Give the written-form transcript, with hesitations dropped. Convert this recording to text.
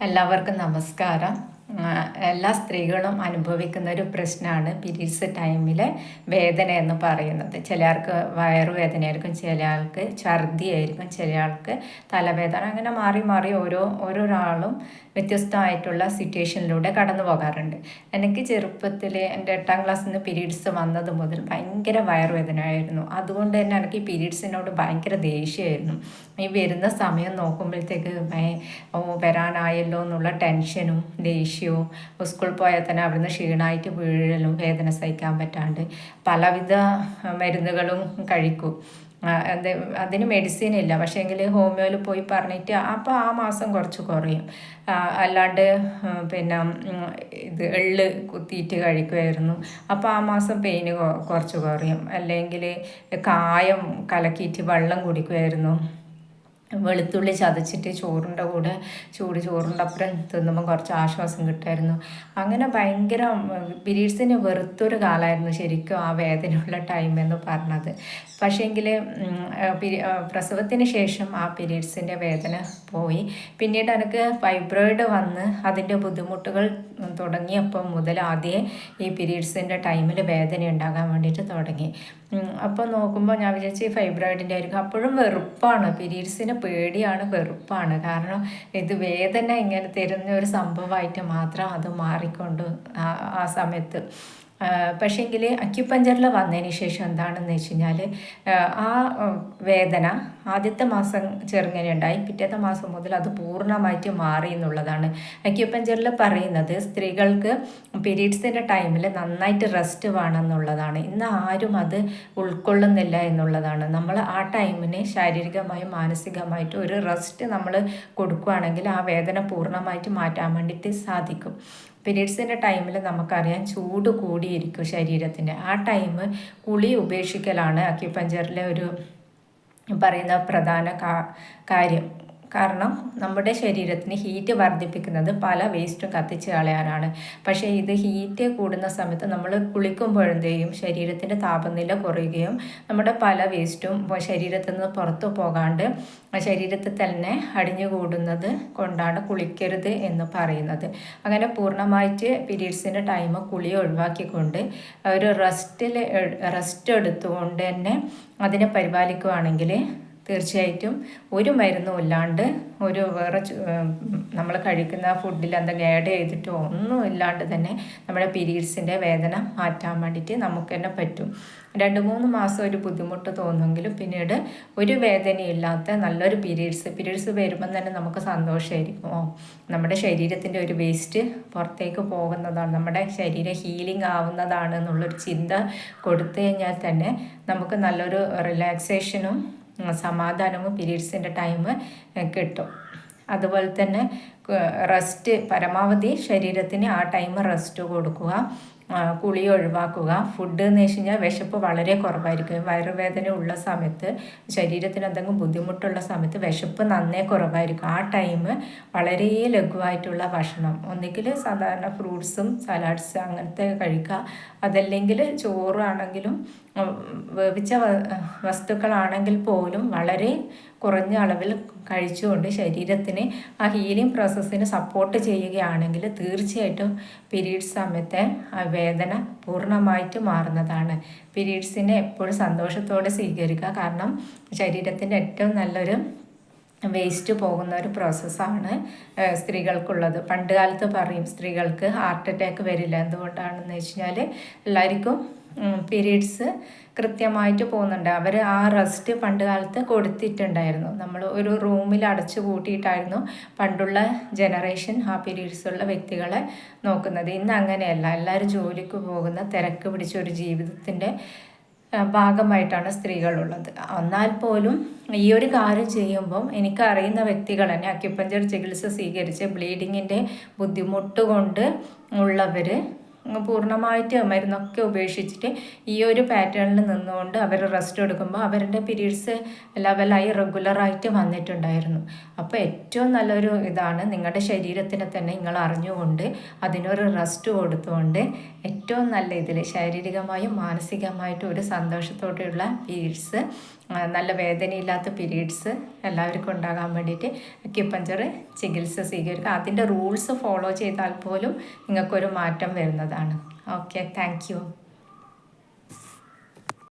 എല്ലാവർക്കും നമസ്കാരം. എല്ലാ സ്ത്രീകളും അനുഭവിക്കുന്ന ഒരു പ്രശ്നമാണ് പീരീഡ്സ് ടൈമിലെ വേദന എന്ന് പറയുന്നത്. ചില ആൾക്ക് വയറുവേദനയായിരിക്കും, ചില ആൾക്ക് ഛർദിയായിരിക്കും, ചില ആൾക്ക് തലവേദന. അങ്ങനെ മാറി മാറി ഓരോരാളും വ്യത്യസ്തമായിട്ടുള്ള സിറ്റുവേഷനിലൂടെ കടന്നു പോകാറുണ്ട്. എനിക്ക് ചെറുപ്പത്തിൽ എൻ്റെ 8ാം ക്ലാസ്സിൽ നിന്ന് പീരീഡ്സ് വന്നത് മുതൽ ഭയങ്കര വയറുവേദനയായിരുന്നു. അതുകൊണ്ട് തന്നെ എനിക്ക് ഈ പീരീഡ്സിനോട് ഭയങ്കര ദേഷ്യമായിരുന്നു. ഈ വരുന്ന സമയം നോക്കുമ്പോഴത്തേക്ക് വരാനായല്ലോ എന്നുള്ള ടെൻഷനും ദേഷ്യവും, സ്കൂളിൽ പോയാൽ തന്നെ അവിടുന്ന് ക്ഷീണമായിട്ട് വീഴലും, വേദന സഹിക്കാൻ പറ്റാണ്ട് പലവിധ മരുന്നുകളും കഴിക്കും. അതിന് മെഡിസിൻ ഇല്ല, പക്ഷേങ്കിൽ ഹോമിയോയിൽ പോയി പറഞ്ഞിട്ട് അപ്പോൾ ആ മാസം കുറച്ച് കുറയും. അല്ലാണ്ട് പിന്നെ ഇത് എള്ള് കുത്തിയിട്ട് കഴിക്കുമായിരുന്നു. അപ്പോൾ ആ മാസം പെയിന് കുറച്ച് കുറയും. അല്ലെങ്കിൽ കായം കലക്കിയിട്ട് വെള്ളം കുടിക്കുമായിരുന്നു. വെളുത്തുള്ളി ചതച്ചിട്ട് ചോറിൻ്റെ കൂടെ ചോറിൻ്റെ അപ്പുറം തിന്നുമ്പോൾ കുറച്ച് ആശ്വാസം കിട്ടുമായിരുന്നു. അങ്ങനെ ഭയങ്കര പീരീഡ്സിന് വെറുത്തൊരു കാലമായിരുന്നു ശരിക്കും ആ വേദനയുള്ള ടൈം എന്ന് പറഞ്ഞത്. പക്ഷേങ്കിൽ പ്രസവത്തിന് ശേഷം ആ പീരീഡ്സിൻ്റെ വേദന പോയി. പിന്നീട് എനിക്ക് ഫൈബ്രോയിഡ് വന്ന് അതിൻ്റെ ബുദ്ധിമുട്ടുകൾ തുടങ്ങിയപ്പോൾ മുതൽ ആദ്യം ഈ പീരീഡ്സിൻ്റെ ടൈമിൽ വേദന ഉണ്ടാകാൻ വേണ്ടിയിട്ട് തുടങ്ങി. അപ്പോൾ നോക്കുമ്പോൾ ഞാൻ വിചാരിച്ചു ഫൈബ്രോയിഡിൻ്റെ ആയിരിക്കും. അപ്പോഴും വെറുപ്പാണ്, പീരീഡ്സിന് പേടിയാണ്, വെറുപ്പാണ്. കാരണം ഇത് വേദന ഇങ്ങനെ തരുന്ന ഒരു സംഭവമായിട്ട് മാത്രം അത് മാറിക്കൊണ്ട് ആ സമയത്ത്. പക്ഷേങ്കിൽ അക്യുപഞ്ചറിൽ വന്നതിന് ശേഷം എന്താണെന്ന് വെച്ച് കഴിഞ്ഞാൽ ആ വേദന ആദ്യത്തെ മാസം ചെറുങ്ങനെ ഉണ്ടായി, പിറ്റത്തെ മാസം മുതൽ അത് പൂർണ്ണമായിട്ട് മാറി എന്നുള്ളതാണ്. അക്യുപഞ്ചറിൽ പറയുന്നത് സ്ത്രീകൾക്ക് പീരീഡ്സിൻ്റെ ടൈമിൽ നന്നായിട്ട് റെസ്റ്റ് വേണം എന്നുള്ളതാണ്. ഇന്ന് ആരും അത് ഉൾക്കൊള്ളുന്നില്ല എന്നുള്ളതാണ്. നമ്മൾ ആ ടൈമിന് ശാരീരികമായും മാനസികമായിട്ടും ഒരു റെസ്റ്റ് നമ്മൾ കൊടുക്കുകയാണെങ്കിൽ ആ വേദന പൂർണ്ണമായിട്ട് മാറ്റാൻ വേണ്ടിയിട്ട് സാധിക്കും. പീരീഡ്സിൻ്റെ ടൈമിൽ നമുക്കറിയാം ചൂട് കൂടിയിരിക്കും ശരീരത്തിൻ്റെ. ആ ടൈം കുളി ഉപേക്ഷിക്കലാണ് അക്യുപഞ്ചറിലെ ഒരു പറയുന്ന പ്രധാന കാര്യം. കാരണം നമ്മുടെ ശരീരത്തിന് ഹീറ്റ് വർദ്ധിപ്പിക്കുന്നത് പല വേസ്റ്റും കത്തിച്ച് കളയാനാണ്. പക്ഷേ ഇത് ഹീറ്റ് കൂടുന്ന സമയത്ത് നമ്മൾ കുളിക്കുമ്പോഴത്തേക്കും ശരീരത്തിൻ്റെ താപനില കുറയുകയും നമ്മുടെ പല വേസ്റ്റും ശരീരത്തിൽ നിന്ന് പുറത്തു പോകാണ്ട് ശരീരത്തിൽ തന്നെ അടിഞ്ഞുകൂടുന്നത് കൊണ്ടാണ് കുളിക്കരുത് എന്ന് പറയുന്നത്. അങ്ങനെ പൂർണ്ണമായിട്ട് പീരീഡ്സിൻ്റെ ടൈം കുളി ഒഴിവാക്കിക്കൊണ്ട് ഒരു റെസ്റ്റ് എടുത്തുകൊണ്ട് തന്നെ അതിനെ പരിപാലിക്കുകയാണെങ്കിൽ തീർച്ചയായിട്ടും ഒരു മരുന്നും ഇല്ലാണ്ട്, ഒരു വേറെ നമ്മൾ കഴിക്കുന്ന ഫുഡിൽ എന്തെങ്കിലും ആഡ് ചെയ്തിട്ടോ ഒന്നും ഇല്ലാണ്ട് തന്നെ നമ്മുടെ പീരീഡ്സിൻ്റെ വേദന മാറ്റാൻ വേണ്ടിയിട്ട് നമുക്ക് തന്നെ പറ്റും. 2-3 മാസം ഒരു ബുദ്ധിമുട്ട് തോന്നുമെങ്കിലും പിന്നീട് ഒരു വേദനയില്ലാത്ത നല്ലൊരു പീരീഡ്സ് വരുമ്പം തന്നെ നമുക്ക് സന്തോഷമായിരിക്കും. നമ്മുടെ ശരീരത്തിൻ്റെ ഒരു വേസ്റ്റ് പുറത്തേക്ക് പോകുന്നതാണ്, നമ്മുടെ ശരീരം ഹീലിംഗ് ആവുന്നതാണ് എന്നുള്ളൊരു ചിന്ത കൊടുത്തു കഴിഞ്ഞാൽ തന്നെ നമുക്ക് നല്ലൊരു റിലാക്സേഷനും സമാധാനവും പീരീഡ്സിൻ്റെ ടൈം കിട്ടും. അതുപോലെ തന്നെ റെസ്റ്റ്, പരമാവധി ശരീരത്തിന് ആ ടൈം റെസ്റ്റ് കൊടുക്കുക, കുളി ഒഴിവാക്കുക. ഫുഡ് എന്ന് വെച്ച് കഴിഞ്ഞാൽ വിശപ്പ് വളരെ കുറവായിരിക്കും. വയറുവേദന ഉള്ള സമയത്ത്, ശരീരത്തിന് എന്തെങ്കിലും ബുദ്ധിമുട്ടുള്ള സമയത്ത് വിശപ്പ് നന്നേ കുറവായിരിക്കും. ആ ടൈം വളരെ ലഘുവായിട്ടുള്ള ഭക്ഷണം, ഒന്നുകിൽ സാധാരണ ഫ്രൂട്ട്സും സലാഡ്സ് അങ്ങനത്തെ കഴിക്കുക. അതല്ലെങ്കിൽ ചോറാണെങ്കിലും വേവിച്ച വസ്തുക്കളാണെങ്കിൽ പോലും വളരെ കുറഞ്ഞ അളവിൽ കഴിച്ചുകൊണ്ട് ശരീരത്തിന് ആ ഹീലിംഗ് പ്രോസസ്സിന് സപ്പോർട്ട് ചെയ്യുകയാണെങ്കിൽ തീർച്ചയായിട്ടും പീരീഡ്സ് സമയത്തെ ആ വേദന പൂർണ്ണമായിട്ട് മാറുന്നതാണ്. പീരീഡ്സിനെ എപ്പോഴും സന്തോഷത്തോടെ സ്വീകരിക്കുക. കാരണം ശരീരത്തിൻ്റെ ഏറ്റവും നല്ലൊരു വേസ്റ്റ് പോകുന്ന ഒരു പ്രോസസ്സാണ് സ്ത്രീകൾക്കുള്ളത്. പണ്ട് കാലത്ത് പറയും സ്ത്രീകൾക്ക് ഹാർട്ട് അറ്റാക്ക് വരില്ല. എന്തുകൊണ്ടാണെന്ന് വെച്ച് കഴിഞ്ഞാൽ എല്ലാവർക്കും പീരീഡ്സ് കൃത്യമായിട്ട് പോകുന്നുണ്ട്. അവർ ആ റെസ്റ്റ് പണ്ട് കാലത്ത് കൊടുത്തിട്ടുണ്ടായിരുന്നു. നമ്മൾ ഒരു റൂമിൽ അടച്ചു കൂട്ടിയിട്ടായിരുന്നു പണ്ടുള്ള ജനറേഷൻ ആ പീരീഡ്സുള്ള വ്യക്തികളെ നോക്കുന്നത്. ഇന്ന് അങ്ങനെയല്ല. എല്ലാവരും ജോലിക്ക് പോകുന്ന തിരക്ക് പിടിച്ച ഒരു ജീവിതത്തിൻ്റെ ഭാഗമായിട്ടാണ് സ്ത്രീകളുള്ളത്. എന്നാൽ പോലും ഈ ഒരു കാര്യം ചെയ്യുമ്പം എനിക്കറിയുന്ന വ്യക്തികൾ തന്നെ അക്യുപഞ്ചർ ചികിത്സ സ്വീകരിച്ച് ബ്ലീഡിങ്ങിൻ്റെ ബുദ്ധിമുട്ട് കൊണ്ട് ഉള്ളവർ പൂർണ്ണമായിട്ട് മരുന്നൊക്കെ ഉപേക്ഷിച്ചിട്ട് ഈ ഒരു പാറ്റേണിൽ നിന്നുകൊണ്ട് അവർ റെസ്റ്റ് എടുക്കുമ്പോൾ അവരുടെ പീരീഡ്സ് ലെവലായി റെഗുലറായിട്ട് വന്നിട്ടുണ്ടായിരുന്നു. അപ്പോൾ ഏറ്റവും നല്ലൊരു ഇതാണ് നിങ്ങളുടെ ശരീരത്തിനെ തന്നെ നിങ്ങൾ അറിഞ്ഞുകൊണ്ട് അതിനൊരു റെസ്റ്റ് കൊടുത്തുകൊണ്ട് ഏറ്റവും നല്ല ഇതിൽ ശാരീരികമായും മാനസികമായിട്ടും ഒരു സന്തോഷത്തോടെയുള്ള പീരീഡ്സ് നല്ല വേദനയില്ലാത്ത പീരീഡ്സ് എല്ലാവർക്കും ഉണ്ടാകാൻ വേണ്ടിയിട്ട് അക്യുപഞ്ചർ ചികിത്സ സ്വീകരിക്കുക. അതിൻ്റെ റൂൾസ് ഫോളോ ചെയ്താൽ പോലും നിങ്ങൾക്കൊരു മാറ്റം വരുന്നതാണ്. Okay, thank you.